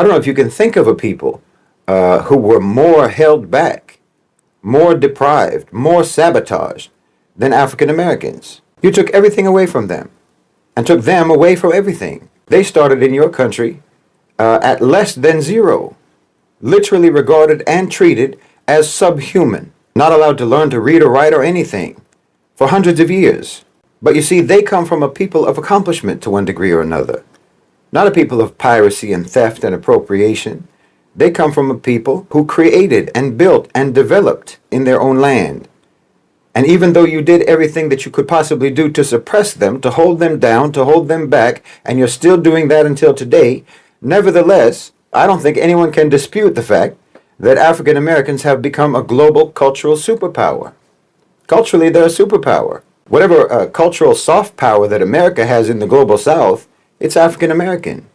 I don't know if you can think of a people who were more held back, more deprived, more sabotaged than African Americans. You took everything away from them and took them away from everything. They started in your country at less than zero, literally regarded and treated as subhuman, not allowed to learn to read or write or anything for hundreds of years. But you see, they come from a people of accomplishment to one degree or another, not a people of piracy and theft and appropriation. They come from a people who created and built and developed in their own land. And even though you did everything that you could possibly do to suppress them, to hold them down, to hold them back, and you're still doing that until today, nevertheless, I don't think anyone can dispute the fact that African Americans have become a global cultural superpower. Culturally, they're a superpower. Whatever cultural soft power that America has in the global South, it's African American.